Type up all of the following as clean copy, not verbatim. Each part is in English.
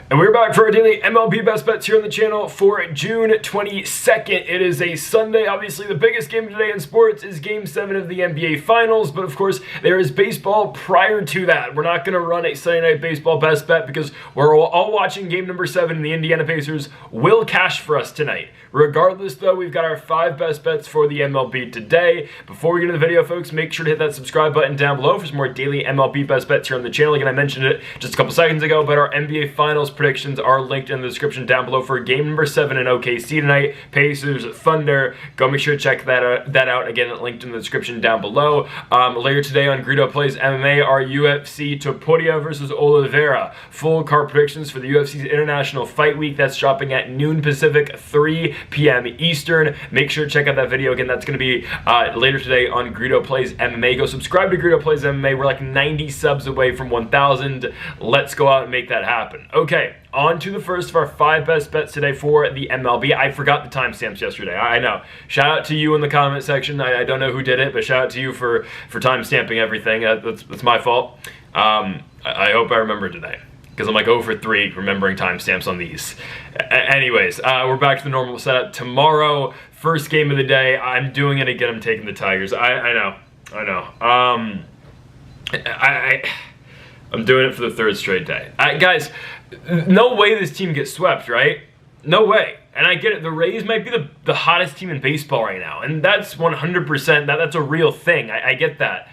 And we're back for our daily MLB Best Bets here on the channel for June 22nd. It is a Sunday. Obviously, the biggest game today in sports is Game 7 of the NBA Finals. But of course, there is baseball prior to that. We're not going to run a Sunday Night Baseball Best Bet because we're all watching Game number 7. And the Indiana Pacers will cash for us tonight. Regardless, though, we've got our 5 best bets for the MLB today. Before we get into the video, folks, make sure to hit that subscribe button down below for some more daily MLB Best Bets here on the channel. Again, I mentioned it just a couple seconds ago, but our NBA Finals predictions are linked in the description down below for Game number 7 in OKC tonight. Pacers, Thunder. Go make sure to check that out. Again, linked in the description down below. Later today on Greedo Plays MMA, our UFC Topuria versus Oliveira. Full card predictions for the UFC's International Fight Week. That's dropping at noon Pacific, 3 p.m. Eastern. Make sure to check out that video. Again, that's going to be later today on Greedo Plays MMA. Go subscribe to Greedo Plays MMA. We're like 90 subs away from 1,000. Let's go out and make that happen. Okay, on to the first of our 5 best bets today for the MLB. I forgot the timestamps yesterday. I know. Shout out to you in the comment section. I don't know who did it, but shout out to you for timestamping everything. That's my fault. I hope I remember today, because I'm like 0 for 3 remembering timestamps on these. Anyways, we're back to the normal setup. Tomorrow, first game of the day. I'm doing it again. I'm taking the Tigers. I know. I'm doing it for the 3rd straight day. Guys, no way this team gets swept, right? No way. And I get it, the Rays might be the hottest team in baseball right now. And that's 100%, that's a real thing. I get that.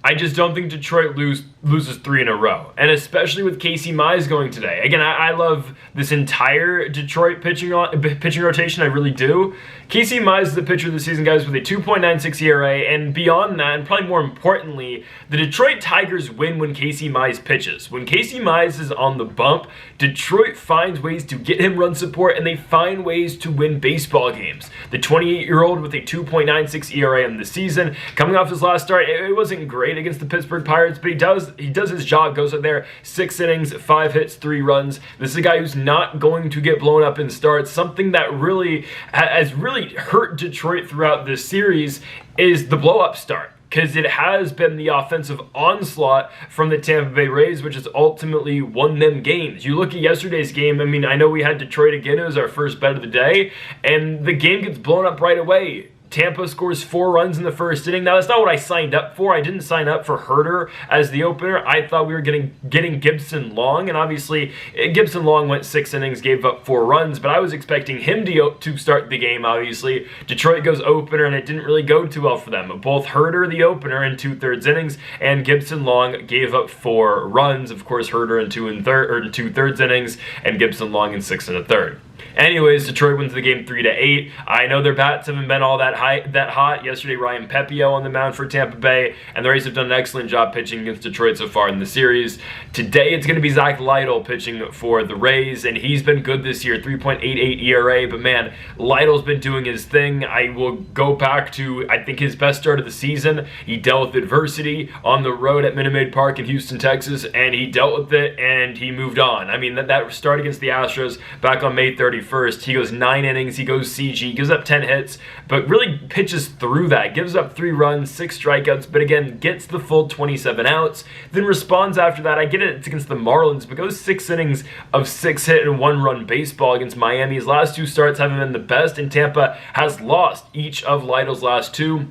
I just don't think Detroit loses 3 in a row. And especially with Casey Mize going today. Again, I love this entire Detroit pitching rotation, I really do. Casey Mize is the pitcher of the season, guys, with a 2.96 ERA. And beyond that, and probably more importantly, the Detroit Tigers win when Casey Mize pitches. When Casey Mize is on the bump, Detroit finds ways to get him run support, and they find ways to win baseball games. The 28-year-old with a 2.96 ERA in the season, coming off his last start, it wasn't great against the Pittsburgh Pirates, but he does his job, goes out there, 6 innings, 5 hits, 3 runs. This is a guy who's not going to get blown up in starts. Something that really has really hurt Detroit throughout this series is the blow-up start, because it has been the offensive onslaught from the Tampa Bay Rays, which has ultimately won them games. You look at yesterday's game, I mean, I know we had Detroit again as our first bet of the day, and the game gets blown up right away. Tampa scores 4 runs in the first inning. Now, that's not what I signed up for. I didn't sign up for Herter as the opener. I thought we were getting Gibson Long, and obviously Gibson Long went 6 innings, gave up 4 runs, but I was expecting him to start the game, obviously. Detroit goes opener, and it didn't really go too well for them. Both Herter, the opener, in 2/3 innings, and Gibson Long gave up 4 runs. Of course, Herter in 2/3 innings, and Gibson Long in 6 1/3. Anyways, Detroit wins the game 3-8. I know their bats haven't been all that hot. Yesterday, Ryan Pepio on the mound for Tampa Bay, and the Rays have done an excellent job pitching against Detroit so far in the series. Today, it's going to be Zach Lytle pitching for the Rays, and he's been good this year, 3.88 ERA, but man, Lytle's been doing his thing. I will go back to, I think, his best start of the season. He dealt with adversity on the road at Minute Maid Park in Houston, Texas, and he dealt with it, and he moved on. I mean, that start against the Astros back on May 31st, he goes 9 innings, he goes CG, gives up 10 hits, but really pitches through that, gives up 3 runs, 6 strikeouts, but again, gets the full 27 outs, then responds after that. I get it, it's against the Marlins, but goes 6 innings of 6 hit and 1 run baseball against Miami. His last 2 starts haven't been the best, and Tampa has lost each of Lytle's last 2.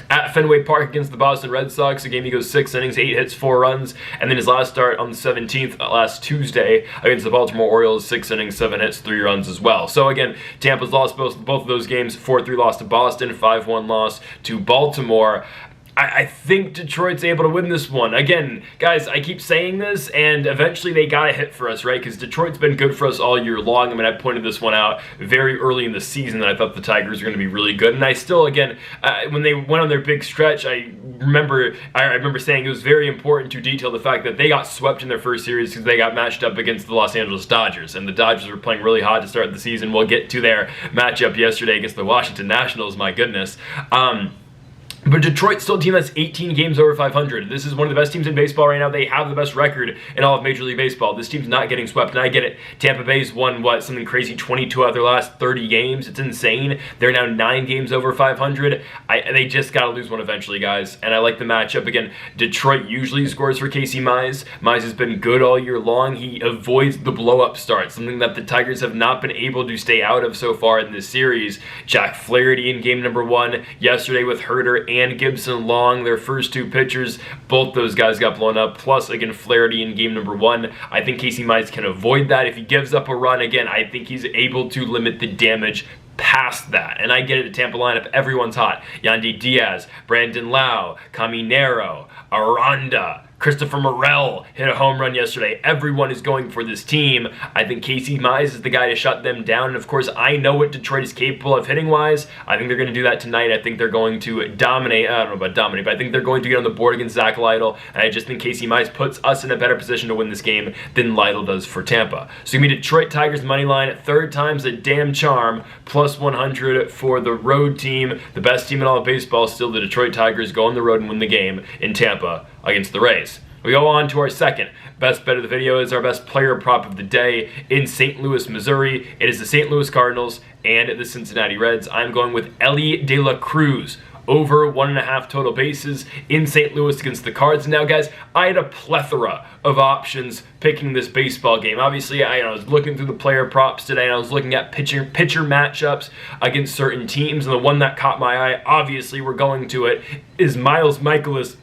At Fenway Park against the Boston Red Sox, a game he goes 6 innings, 8 hits, 4 runs, and then his last start on the 17th, last Tuesday, against the Baltimore Orioles, 6 innings, 7 hits, 3 runs as well. So again, Tampa's lost both of those games, 4-3 loss to Boston, 5-1 loss to Baltimore. I think Detroit's able to win this one. Again, guys, I keep saying this, and eventually they got to hit for us, right? Because Detroit's been good for us all year long. I mean, I pointed this one out very early in the season that I thought the Tigers were going to be really good. And I still, again, when they went on their big stretch, I remember saying it was very important to detail the fact that they got swept in their first series because they got matched up against the Los Angeles Dodgers. And the Dodgers were playing really hot to start the season. We'll get to their matchup yesterday against the Washington Nationals, my goodness. But Detroit's still a team that's 18 games over 500. This is one of the best teams in baseball right now. They have the best record in all of Major League Baseball. This team's not getting swept, and I get it. Tampa Bay's won, something crazy, 22 out of their last 30 games. It's insane. They're now 9 games over 500. They just got to lose one eventually, guys, and I like the matchup. Again, Detroit usually scores for Casey Mize. Mize has been good all year long. He avoids the blow-up start, something that the Tigers have not been able to stay out of so far in this series. Jack Flaherty in game number 1 yesterday with Herter and Gibson Long, their first 2 pitchers, both those guys got blown up. Plus, again, Flaherty in game number 1. I think Casey Mize can avoid that. If he gives up a run, again, I think he's able to limit the damage past that. And I get it, the Tampa lineup, everyone's hot. Yandy Diaz, Brandon Lau, Caminero, Aranda, Christopher Morel hit a home run yesterday. Everyone is going for this team. I think Casey Mize is the guy to shut them down. And of course, I know what Detroit is capable of hitting-wise. I think they're going to do that tonight. I think they're going to dominate. I don't know about dominate, but I think they're going to get on the board against Zach Lytle. And I just think Casey Mize puts us in a better position to win this game than Lytle does for Tampa. So give me Detroit Tigers money line. Third time's a damn charm. Plus 100 for the road team. The best team in all of baseball, still the Detroit Tigers, go on the road and win the game in Tampa against the Rays. We go on to our second best bet of the video. Is our best player prop of the day in St. Louis, Missouri. It is the St. Louis Cardinals and the Cincinnati Reds. I'm going with Elly De La Cruz over 1.5 total bases in St. Louis against the Cards. Now, guys, I had a plethora of options picking this baseball game. Obviously, I was looking through the player props today, and I was looking at pitcher matchups against certain teams, and the one that caught my eye, obviously, we're going to it, is Miles Mikolas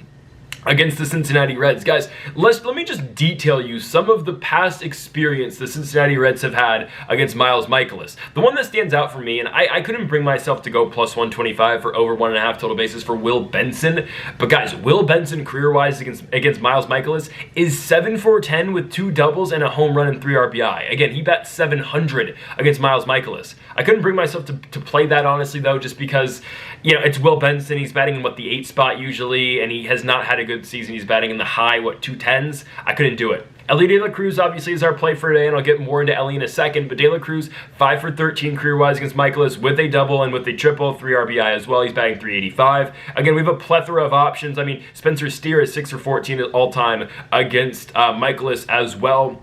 against the Cincinnati Reds. Guys, let me just detail you some of the past experience the Cincinnati Reds have had against Miles Mikolas. The one that stands out for me, and I couldn't bring myself to go plus 125 for over 1.5 total bases for Will Benson, but guys, Will Benson career-wise against Miles Mikolas is 7 for 10 with 2 doubles and a home run and 3 RBI. Again, he bats 700 against Miles Mikolas. I couldn't bring myself to play that, honestly, though, just because, it's Will Benson. He's batting in, the 8 spot usually, and he has not had a good season. He's batting in the high, 210s. I couldn't do it. Elly De La Cruz obviously is our play for today, and I'll get more into Elly in a second, but De La Cruz, 5 for 13 career-wise against Mikolas with a double and with a triple, 3 RBI as well. He's batting 385. Again, we have a plethora of options. Spencer Steer is 6 for 14 all-time against Mikolas as well.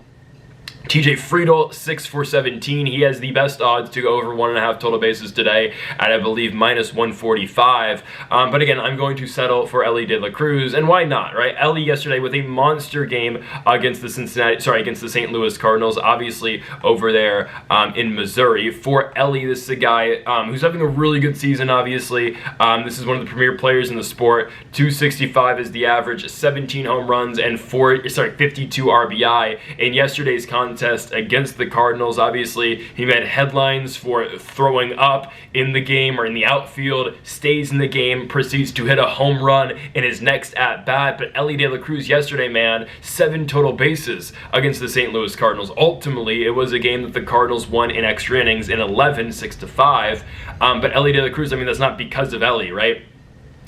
TJ Friedl, 6 for 17. He has the best odds to go over 1.5 total bases today at, I believe, minus 145. But again, I'm going to settle for Elly De La Cruz, and why not, right? Elly yesterday with a monster game against the St. Louis Cardinals, obviously over there in Missouri. For Elly, this is a guy who's having a really good season, obviously. This is one of the premier players in the sport. 265 is the average, 17 home runs, and 52 RBI in yesterday's contest against the Cardinals. Obviously, he made headlines for throwing up in the game or in the outfield, stays in the game, proceeds to hit a home run in his next at-bat. But Elly De La Cruz yesterday, man, 7 total bases against the St. Louis Cardinals. Ultimately, it was a game that the Cardinals won in extra innings in 11, 6-5. But Elly De La Cruz, that's not because of Elly, right?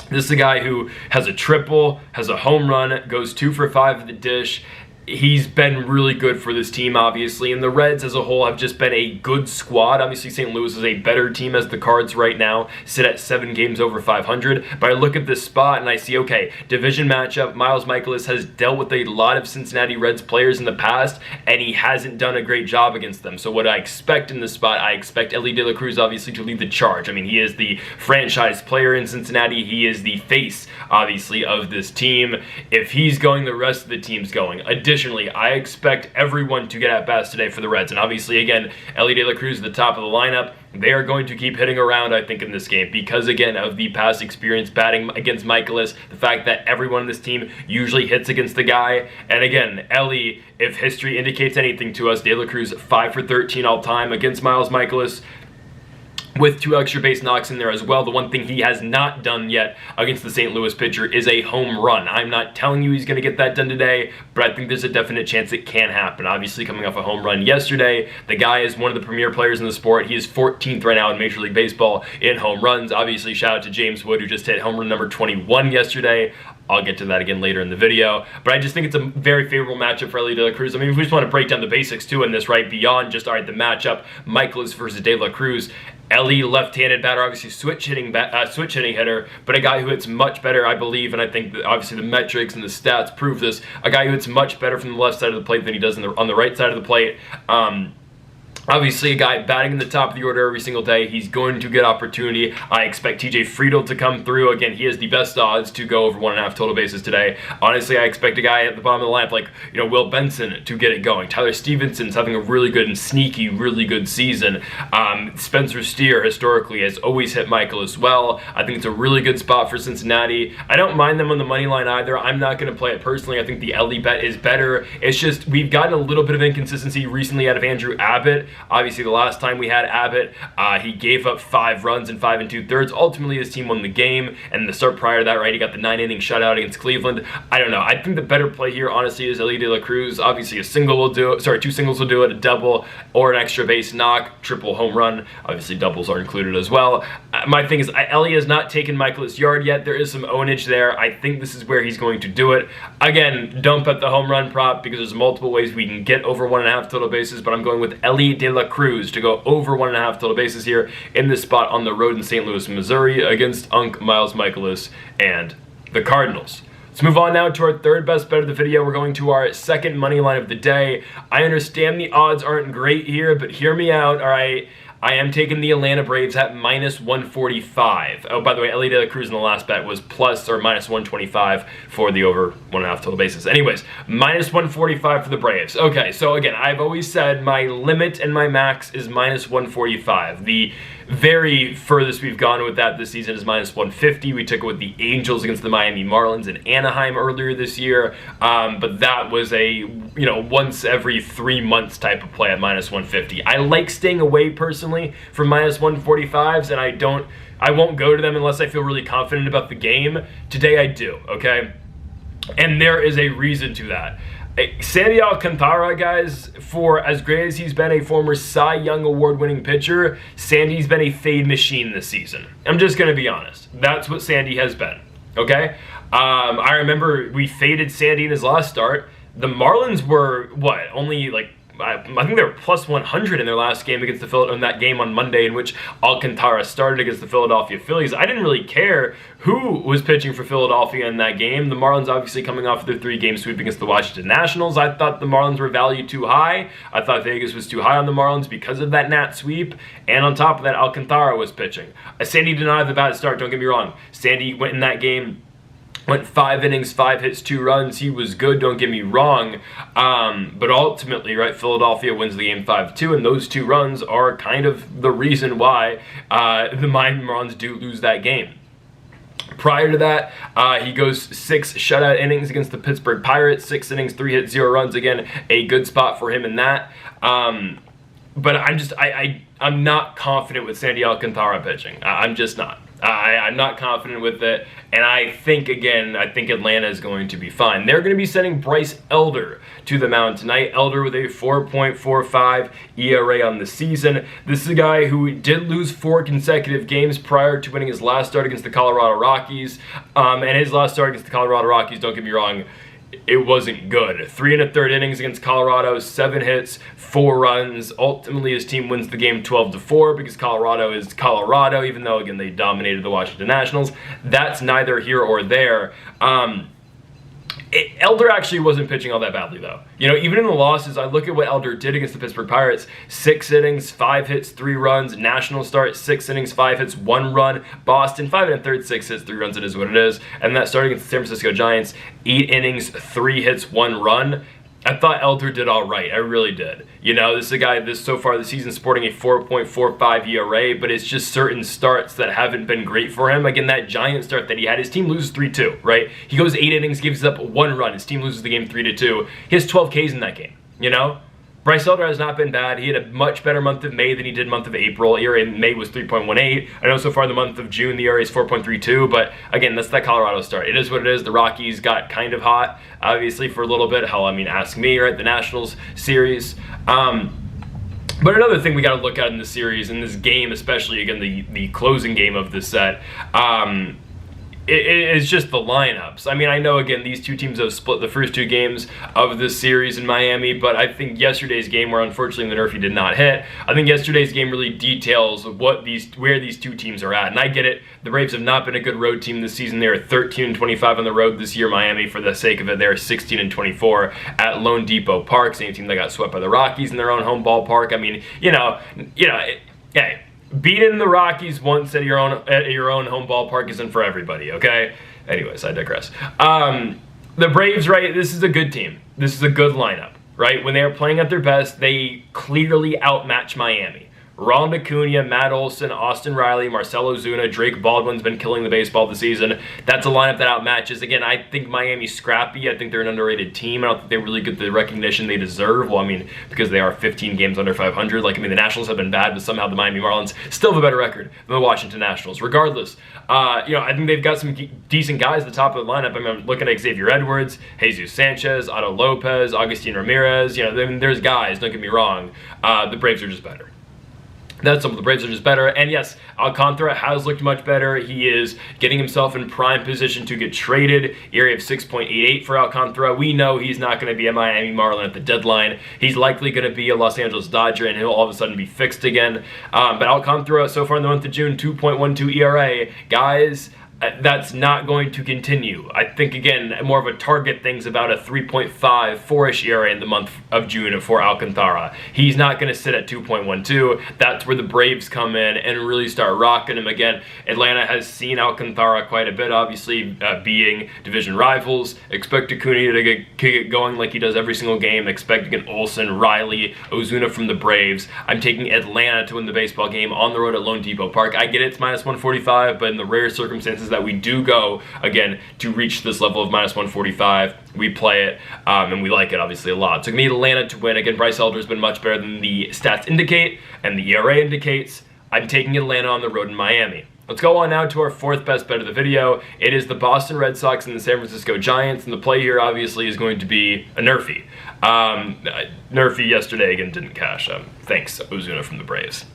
This is a guy who has a triple, has a home run, goes 2 for 5 at the dish. He's been really good for this team, obviously, and the Reds as a whole have just been a good squad. Obviously, St. Louis is a better team as the Cards right now sit at 7 games over 500, but I look at this spot and I see, okay, division matchup, Miles Mikolas has dealt with a lot of Cincinnati Reds players in the past, and he hasn't done a great job against them. So what I expect in this spot, I expect Elly De La Cruz, obviously, to lead the charge. He is the franchise player in Cincinnati. He is the face, obviously, of this team. If he's going, the rest of the team's going. Additionally, I expect everyone to get at bats today for the Reds. And obviously, again, Elly De La Cruz at the top of the lineup. They are going to keep hitting around, I think, in this game because, again, of the past experience batting against Mikolas, the fact that everyone on this team usually hits against the guy. And again, Elly, if history indicates anything to us, De La Cruz 5 for 13 all-time against Miles Mikolas, with 2 extra base knocks in there as well. The one thing he has not done yet against the St. Louis pitcher is a home run. I'm not telling you he's going to get that done today, but I think there's a definite chance it can happen. Obviously, coming off a home run yesterday, the guy is one of the premier players in the sport. He is 14th right now in Major League Baseball in home runs. Obviously, shout out to James Wood, who just hit home run number 21 yesterday. I'll get to that again later in the video. But I just think it's a very favorable matchup for Elly De La Cruz. If we just want to break down the basics too in this, right, beyond just, all right, the matchup, Mikolas versus De La Cruz, Ellie, left-handed batter, obviously switch hitting hitter, but a guy who hits much better, I believe, and I think that obviously the metrics and the stats prove this. A guy who hits much better from the left side of the plate than he does on the right side of the plate. Obviously, a guy batting in the top of the order every single day. He's going to get opportunity. I expect TJ Friedl to come through. Again, he has the best odds to go over 1.5 total bases today. Honestly, I expect a guy at the bottom of the lineup like, Will Benson to get it going. Tyler Stevenson's having a really good and sneaky, really good season. Spencer Steer, historically, has always hit Michael as well. I think it's a really good spot for Cincinnati. I don't mind them on the money line either. I'm not going to play it personally. I think the Ellie bet is better. It's just we've gotten a little bit of inconsistency recently out of Andrew Abbott. Obviously, the last time we had Abbott, he gave up 5 runs in 5 2/3. Ultimately, his team won the game, and the start prior to that, right, he got the 9-inning shutout against Cleveland. I don't know. I think the better play here, honestly, is Ellie De La Cruz. Obviously, a single will do it. Sorry, 2 singles will do it, a double or an extra base knock, triple home run. Obviously, doubles are included as well. My thing is, Ellie has not taken Michaelis yard yet. There is some ownage there. I think this is where he's going to do it. Again, don't bet the home run prop because there's multiple ways we can get over 1.5 total bases, but I'm going with Ellie De La Cruz to go over 1.5 total bases here in this spot on the road in St. Louis, Missouri against Miles Michaelis and the Cardinals. Let's move on now to our third best bet of the video. We're going to our second money line of the day. I understand the odds aren't great here, but hear me out, all right? I am taking the Atlanta Braves at -145. Oh, by the way, Ellie De La Cruz in the last bet was plus or -125 for the over 1.5 total bases. Anyways, -145 for the Braves. Okay, so again, I've always said my limit and my max is -145. The very furthest we've gone with that this season is -150. We took it with the Angels against the Miami Marlins in Anaheim earlier this year, but that was a once every 3 months type of play at -150. I like staying away personally from -145s, and I won't go to them unless I feel really confident about the game. Today I do, okay? And there is a reason to that. Sandy Alcantara, guys, for as great as he's been a former Cy Young award-winning pitcher, Sandy's been a fade machine this season. I'm just going to be honest. That's what Sandy has been, okay? I remember we faded Sandy in his last start. The Marlins were, only like, I think they were plus 100 in their last game against in that game on Monday in which Alcantara started against the Philadelphia Phillies. I didn't really care who was pitching for Philadelphia in that game. The Marlins obviously coming off their 3-game sweep against the Washington Nationals. I thought the Marlins were valued too high. I thought Vegas was too high on the Marlins because of that Nat sweep. And on top of that, Alcantara was pitching. Sandy did not have a bad start, don't get me wrong. Sandy went in that game, went 5 innings, 5 hits, 2 runs. He was good, don't get me wrong. But ultimately, right, Philadelphia wins the game 5-2, and those 2 runs are kind of the reason why the Miami Marlins do lose that game. Prior to that, he goes 6 shutout innings against the Pittsburgh Pirates, 6 innings, 3 hits, 0 runs. Again, a good spot for him in that. But I'm not confident with Sandy Alcantara pitching. I'm just not. I'm not confident with it, and I think Atlanta is going to be fine. They're going to be sending Bryce Elder to the mound tonight. Elder with a 4.45 ERA on the season. This is a guy who did lose 4 consecutive games prior to winning his last start against the Colorado Rockies, and his last start against the Colorado Rockies, don't get me wrong, it wasn't good. 3 1/3 innings against Colorado, 7 hits, 4 runs. Ultimately, his team wins the game 12-4 because Colorado is Colorado, even though, again, they dominated the Washington Nationals. That's neither here or there. Elder actually wasn't pitching all that badly, though. Even in the losses, I look at what Elder did against the Pittsburgh Pirates. 6 innings, 5 hits, 3 runs. National start, 6 innings, 5 hits, 1 run. Boston, 5 1/3, 6 hits, 3 runs. It is what it is. And that start against the San Francisco Giants, 8 innings, 3 hits, 1 run. I thought Elder did all right. I really did. This is a guy so far this season sporting a 4.45 ERA, but it's just certain starts that haven't been great for him. Again, that Giant start that he had, his team loses 3-2, right? He goes 8 innings, gives up 1 run. His team loses the game 3-2. He has 12 Ks in that game, Bryce Elder has not been bad. He had a much better month of May than he did month of April. ERA in May was 3.18. I know so far in the month of June, the ERA is 4.32, but again, that's that Colorado start. It is what it is. The Rockies got kind of hot, obviously, for a little bit. Hell, ask me, right? The Nationals series. But another thing we got to look at in this series, in this game especially, again, the closing game of this set, it's just the lineups. I mean, I know, again, these two teams have split the first two games of this series in Miami, but I think yesterday's game, where unfortunately the NRFI did not hit, I think yesterday's game really details where these two teams are at. And I get it, the Braves have not been a good road team this season. They are 13-25 on the road this year. Miami, for the sake of it, they're 16-24 at Lone Depot Park, same team that got swept by the Rockies in their own home ballpark. I mean, hey, beating the Rockies once at your own home ballpark isn't for everybody, okay? Anyways, I digress. The Braves, right, this is a good team. This is a good lineup, right? When they are playing at their best, they clearly outmatch Miami. Ronald Acuna, Matt Olson, Austin Riley, Marcell Ozuna, Drake Baldwin's been killing the baseball this season. That's a lineup that outmatches. Again, I think Miami's scrappy. I think they're an underrated team. I don't think they really get the recognition they deserve. Well, I mean, because they are 15 games under 500. Like, I mean, the Nationals have been bad, but somehow the Miami Marlins still have a better record than the Washington Nationals. Regardless, I think they've got some decent guys at the top of the lineup. I mean, I'm looking at Xavier Edwards, Jesus Sanchez, Otto Lopez, Agustin Ramirez. I mean, there's guys, don't get me wrong. The Braves are just better. That's some of the Braves are just better. And yes, Alcantara has looked much better. He is getting himself in prime position to get traded. ERA of 6.88 for Alcantara. We know he's not going to be a Miami Marlin at the deadline. He's likely going to be a Los Angeles Dodger, and he'll all of a sudden be fixed again. But Alcantara, so far in the month of June, 2.12 ERA. Guys, that's not going to continue. I think, again, more of a target thing's about a 3.5, 4-ish ERA in the month of June for Alcantara. He's not going to sit at 2.12. That's where the Braves come in and really start rocking him again. Atlanta has seen Alcantara quite a bit, obviously, being division rivals. Expect Acuna to get going like he does every single game. Expect to get Olson, Riley, Ozuna from the Braves. I'm taking Atlanta to win the baseball game on the road at Lone Depot Park. I get it's minus 145, but in the rare circumstances that we do go, again, to reach this level of minus 145, we play it, and we like it, obviously, a lot. So give me Atlanta to win. Again, Bryce Elder's been much better than the stats indicate, and the ERA indicates. I'm taking Atlanta on the road in Miami. Let's go on now to our fourth best bet of the video. It is the Boston Red Sox and the San Francisco Giants, and the play here, obviously, is going to be a NRFI. NRFI yesterday, again, didn't cash. Thanks, Ozuna from the Braves.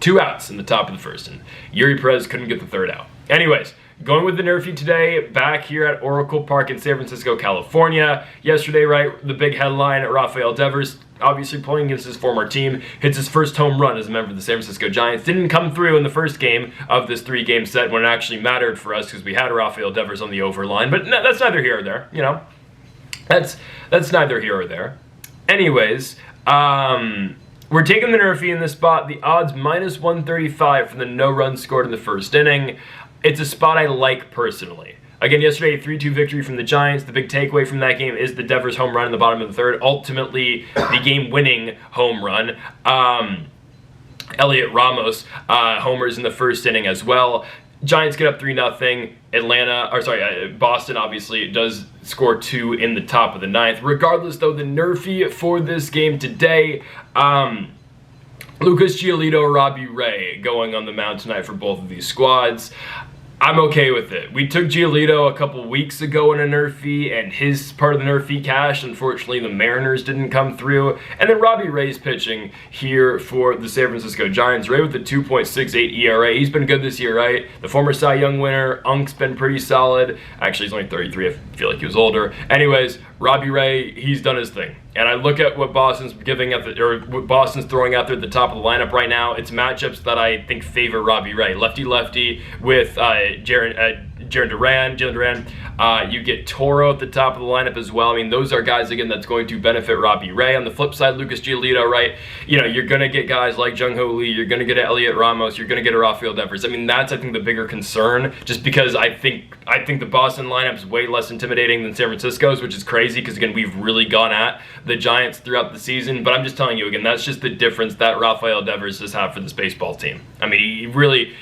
2 outs in the top of the first, and Yuri Perez couldn't get the third out. Anyways, going with the NRFI today, back here at Oracle Park in San Francisco, California. Yesterday, right, the big headline, Rafael Devers, obviously playing against his former team, hits his first home run as a member of the San Francisco Giants. Didn't come through in the first game of this 3-game set when it actually mattered for us because we had Rafael Devers on the over line, but no, that's neither here or there, That's neither here or there. Anyways, we're taking the NRFI in this spot. The odds minus 135 for the no runs scored in the first inning. It's a spot I like personally. Again, yesterday, a 3-2 victory from the Giants. The big takeaway from that game is the Devers home run in the bottom of the third. Ultimately, the game-winning home run. Elliot Ramos homers in the first inning as well. Giants get up 3-0. Boston obviously does score 2 in the top of the ninth. Regardless, though, the NRFI for this game today, Lucas Giolito, Robbie Ray going on the mound tonight for both of these squads. I'm okay with it. We took Giolito a couple weeks ago in a NRFI, and his part of the NRFI cash. Unfortunately, the Mariners didn't come through. And then Robbie Ray's pitching here for the San Francisco Giants. Ray with the 2.68 ERA. He's been good this year, right? The former Cy Young winner. Unk's been pretty solid. Actually, he's only 33. I feel like he was older. Anyways, Robbie Ray, he's done his thing. And I look at what Boston's what Boston's throwing out there at the top of the lineup right now. It's matchups that I think favor Robbie Ray. Lefty-lefty with Jalen Duran. You get Toro at the top of the lineup as well. I mean, those are guys, again, that's going to benefit Robbie Ray. On the flip side, Lucas Giolito, right? You're going to get guys like Jung-Ho Lee. You're going to get Elliot Ramos. You're going to get a Rafael Devers. I mean, that's, I think, the bigger concern, just because I think the Boston lineup is way less intimidating than San Francisco's, which is crazy because, again, we've really gone at the Giants throughout the season. But I'm just telling you, again, that's just the difference that Rafael Devers has had for this baseball team. I mean,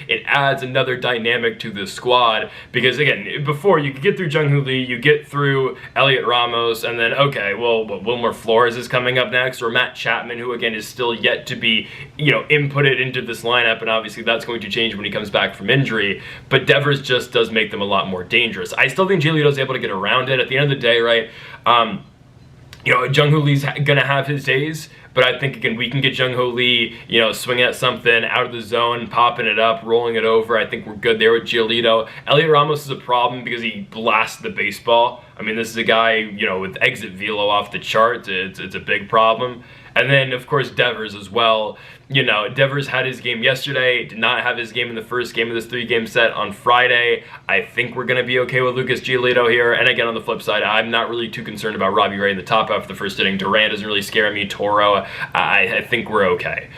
it adds another dynamic to the squad because, again, before you could get through Jung-Ho Lee, you get through Elliot Ramos, and then, okay, well, Wilmer Flores is coming up next, or Matt Chapman, who, again, is still yet to be, inputted into this lineup, and obviously that's going to change when he comes back from injury, but Devers just does make them a lot more dangerous. I still think Giolito's able to get around it. At the end of the day, right, Jung-Hoo Lee's gonna have his days, but I think, again, we can get Jung-Hoo Lee, swinging at something out of the zone, popping it up, rolling it over. I think we're good there with Giolito. Elliot Ramos is a problem because he blasts the baseball. I mean, this is a guy, with exit velo off the charts. It's a big problem. And then, of course, Devers as well. Devers had his game yesterday, did not have his game in the first game of this 3-game set on Friday. I think we're going to be okay with Lucas Giolito here. And again, on the flip side, I'm not really too concerned about Robbie Ray in the top half of the first inning. Duran doesn't really scare me. Toro, I think we're okay.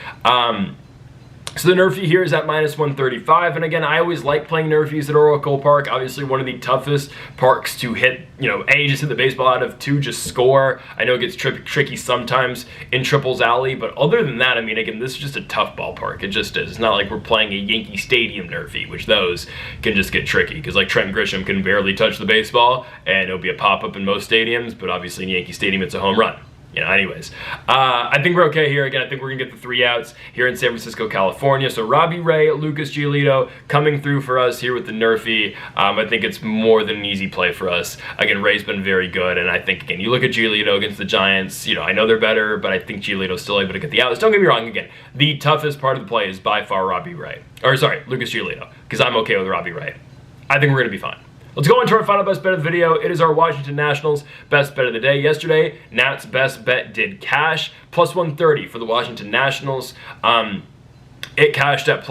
So the NRFI here is at -135, and again, I always like playing NRFIs at Oracle Park. Obviously, one of the toughest parks to hit, A, just hit the baseball out of, 2, just score. I know it gets tricky sometimes in Triples Alley, but other than that, I mean, again, this is just a tough ballpark. It just is. It's not like we're playing a Yankee Stadium NRFI, which those can just get tricky, because like Trent Grisham can barely touch the baseball, and it'll be a pop-up in most stadiums, but obviously in Yankee Stadium, it's a home run. Anyways, I think we're okay here. Again, I think we're going to get the 3 outs here in San Francisco, California. So Robbie Ray, Lucas Giolito coming through for us here with the NRFI. I think it's more than an easy play for us. Again, Ray's been very good, and I think, again, you look at Giolito against the Giants, I know they're better, but I think Giolito's still able to get the outs. Don't get me wrong, again, the toughest part of the play is by far Lucas Giolito, because I'm okay with Robbie Ray. I think we're going to be fine. Let's go into our final best bet of the video. It is our Washington Nationals best bet of the day. Yesterday, Nats best bet did cash, +130 for the Washington Nationals. It cashed at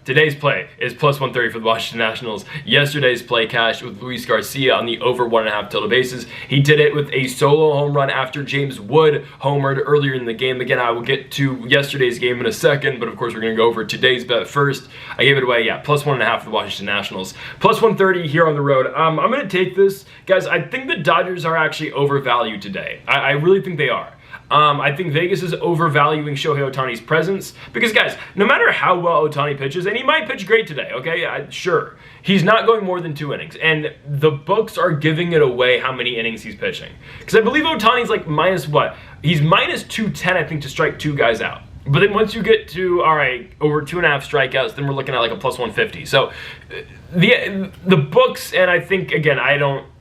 today's play is +130 for the Washington Nationals. Yesterday's play cashed with Luis Garcia on the over 1.5 total bases. He did it with a solo home run after James Wood homered earlier in the game. Again, I will get to yesterday's game in a second, but of course we're going to go over today's bet first. I gave it away, +1.5 for the Washington Nationals. +130 here on the road. I'm going to take this. Guys, I think the Dodgers are actually overvalued today. I really think they are. I think Vegas is overvaluing Shohei Ohtani's presence because, guys, no matter how well Ohtani pitches, and he might pitch great today, okay, sure, he's not going more than 2 innings, and the books are giving it away how many innings he's pitching. Because I believe Ohtani's like he's -210, I think, to strike 2 guys out. But then once you get to, all right, over 2.5 strikeouts, then we're looking at like a +150. So the books, and I think, again,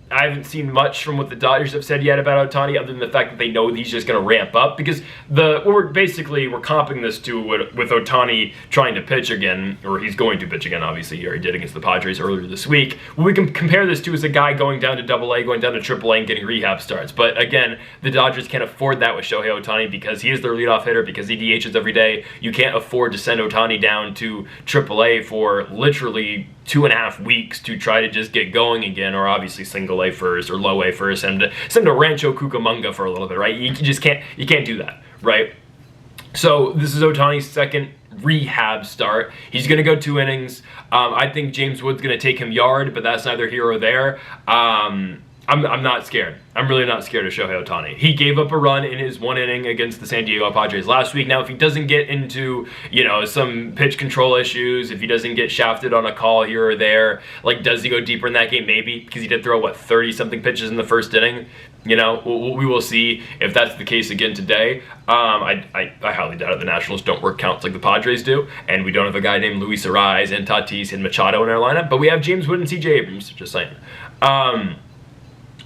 I haven't seen much from what the Dodgers have said yet about Ohtani, other than the fact that they know he's just going to ramp up, because we're comping this to with Ohtani trying to pitch again, or he's going to pitch again, obviously. He already did against the Padres earlier this week. What we can compare this to is a guy going down to AA, going down to AAA, and getting rehab starts. But again, the Dodgers can't afford that with Shohei Ohtani because he is their leadoff hitter, because he DHs every day. You can't afford to send Ohtani down to AAA for literally 2.5 weeks to try to just get going again, or obviously single A first or low A first, and send to Rancho Cucamonga for a little bit, right? You can't do that, right? So this is Ohtani's second rehab start. He's going to go 2 innings. I think James Wood's going to take him yard, but that's neither here or there. I'm not scared. I'm really not scared of Shohei Ohtani. He gave up a run in his 1 inning against the San Diego Padres last week. Now, if he doesn't get into, some pitch control issues, if he doesn't get shafted on a call here or there, like, does he go deeper in that game? Maybe, because he did throw, 30-something pitches in the first inning. We will see if that's the case again today. I highly doubt it. The Nationals don't work counts like the Padres do, and we don't have a guy named Luis Ariz and Tatis and Machado in our lineup, but we have James Wood and CJ Abrams, just saying.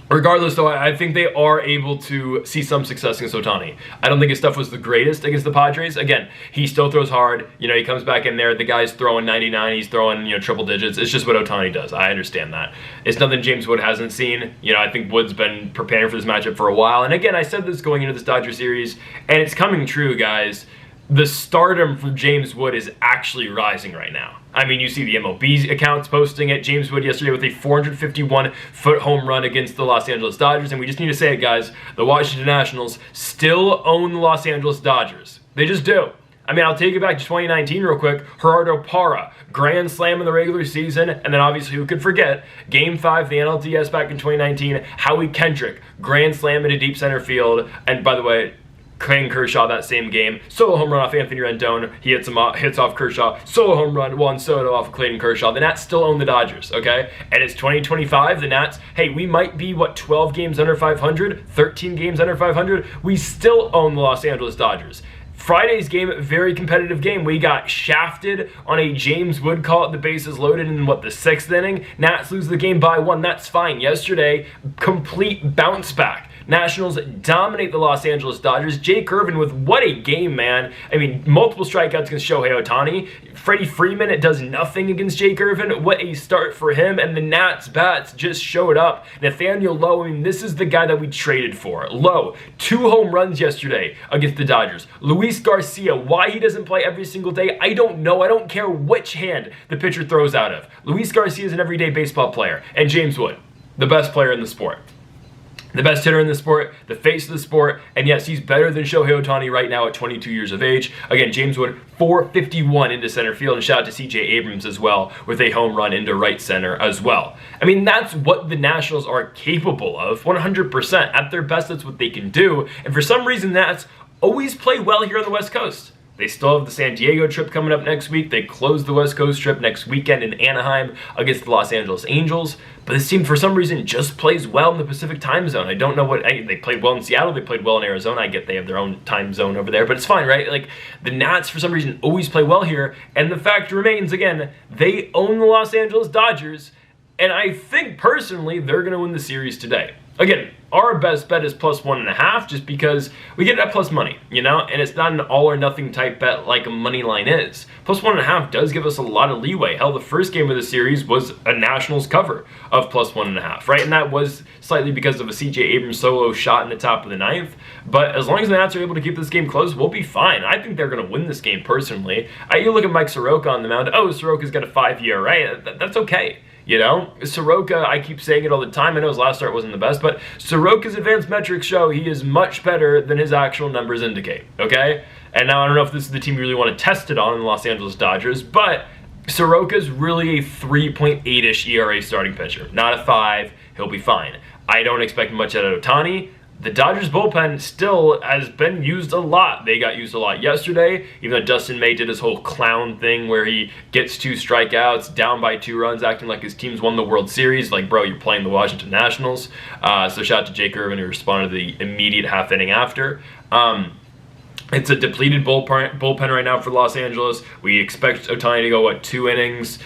Regardless, though, I think they are able to see some success against Ohtani. I don't think his stuff was the greatest against the Padres. Again, he still throws hard. He comes back in there. The guy's throwing 99. He's throwing, triple digits. It's just what Ohtani does. I understand that. It's nothing James Wood hasn't seen. I think Wood's been preparing for this matchup for a while. And again, I said this going into this Dodger series, and it's coming true, guys. The stardom for James Wood is actually rising right now. I mean, you see the MLB accounts posting it. James Wood yesterday with a 451-foot home run against the Los Angeles Dodgers. And we just need to say it, guys. The Washington Nationals still own the Los Angeles Dodgers. They just do. I mean, I'll take it back to 2019 real quick. Gerardo Parra, grand slam in the regular season. And then obviously, who could forget, Game 5, the NLDS back in 2019. Howie Kendrick, grand slam into deep center field. And by the way, Clayton Kershaw that same game, solo home run off Anthony Rendon. He hits off Kershaw, solo home run, Juan Soto off of Clayton Kershaw. The Nats still own the Dodgers, okay? And it's 2025. The Nats, hey, we might be, 12 games under 500, 13 games under 500. We still own the Los Angeles Dodgers. Friday's game, very competitive game. We got shafted on a James Wood call at the bases loaded in, the 6th inning. Nats lose the game by 1. That's fine. Yesterday, complete bounce back. Nationals dominate the Los Angeles Dodgers. Jake Irvin with what a game, man. I mean, multiple strikeouts against Shohei Ohtani. Freddie Freeman, it does nothing against Jake Irvin. What a start for him. And the Nats bats just showed up. Nathaniel Lowe, I mean, this is the guy that we traded for. Lowe, 2 home runs yesterday against the Dodgers. Luis Garcia, why he doesn't play every single day, I don't know. I don't care which hand the pitcher throws out of. Luis Garcia is an everyday baseball player. And James Wood, the best player in the sport. The best hitter in the sport, the face of the sport, and yes, he's better than Shohei Ohtani right now at 22 years of age. Again, James Wood, 451 into center field, and shout out to C.J. Abrams as well with a home run into right center as well. I mean, that's what the Nationals are capable of, 100%. At their best, that's what they can do, and for some reason, Nats always play well here on the West Coast. They still have the San Diego trip coming up next week. They close the West Coast trip next weekend in Anaheim against the Los Angeles Angels. But this team, for some reason, just plays well in the Pacific time zone. I don't know what... They played well in Seattle. They played well in Arizona. I get they have their own time zone over there. But it's fine, right? Like, the Nats, for some reason, always play well here. And the fact remains, again, they own the Los Angeles Dodgers. And I think, personally, they're going to win the series today. Again, our best bet is +1.5 just because we get that plus money, you know? And it's not an all or nothing type bet like a money line is. +1.5 does give us a lot of leeway. Hell, the first game of the series was a Nationals cover of +1.5, right? And that was slightly because of a C.J. Abrams solo shot in the top of the 9th. But as long as the Nats are able to keep this game close, we'll be fine. I think they're going to win this game personally. You look at Mike Soroka on the mound. Oh, Soroka's got a 5 ERA. That's okay. You know, Soroka, I keep saying it all the time. I know his last start wasn't the best, but Soroka's advanced metrics show he is much better than his actual numbers indicate, okay? And now I don't know if this is the team you really want to test it on in the Los Angeles Dodgers, but Soroka's really a 3.8-ish ERA starting pitcher, not a 5. He'll be fine. I don't expect much out of Ohtani. The Dodgers bullpen still has been used a lot. They got used a lot yesterday, even though Dustin May did his whole clown thing where he gets 2 strikeouts, down by 2 runs, acting like his team's won the World Series. Like, bro, you're playing the Washington Nationals. So shout out to Jake Irvin, who responded to the immediate half inning after. It's a depleted bullpen right now for Los Angeles. We expect Ohtani to go, 2 innings?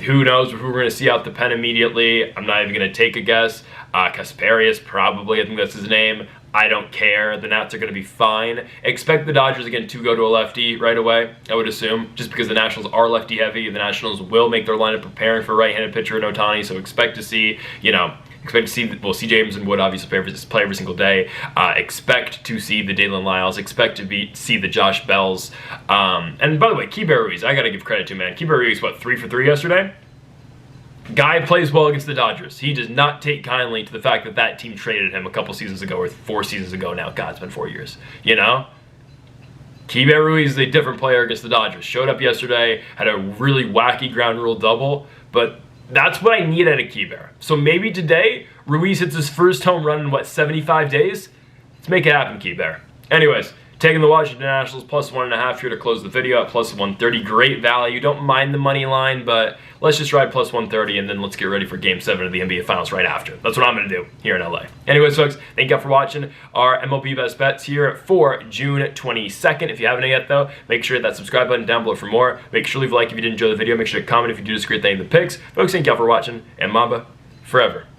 Who knows who we're going to see out the pen immediately. I'm not even going to take a guess. Kasparius, probably. I think that's his name. I don't care. The Nats are going to be fine. Expect the Dodgers, again, to go to a lefty right away, I would assume, just because the Nationals are lefty-heavy. The Nationals will make their lineup preparing for a right-handed pitcher in Ohtani, so expect to see, well, C.J. Abrams and Wood obviously play every single day. Expect to see the Dalen Lyles. Expect to see the Josh Bells. And by the way, Keibert Ruiz, I got to give credit to, man. Keibert Ruiz, 3 for 3 yesterday? Guy plays well against the Dodgers. He does not take kindly to the fact that that team traded him a couple seasons ago, or 4 seasons ago now. God, it's been 4 years. You know? Keibert Ruiz is a different player against the Dodgers. Showed up yesterday, had a really wacky ground rule double, but that's what I need out of Keibert. So maybe today, Ruiz hits his first home run in, 75 days? Let's make it happen, Keibert. Anyways, taking the Washington Nationals +1.5 here to close the video at +130. Great value. Don't mind the money line, but let's just ride +130 and then let's get ready for Game 7 of the NBA Finals right after. That's what I'm going to do here in LA. Anyways, folks, thank you all for watching our MLB Best Bets here for June 22nd. If you haven't yet, though, make sure to hit that subscribe button down below for more. Make sure to leave a like if you did enjoy the video. Make sure to comment if you do disagree with any of the picks. Folks, thank you all for watching, and Mamba forever.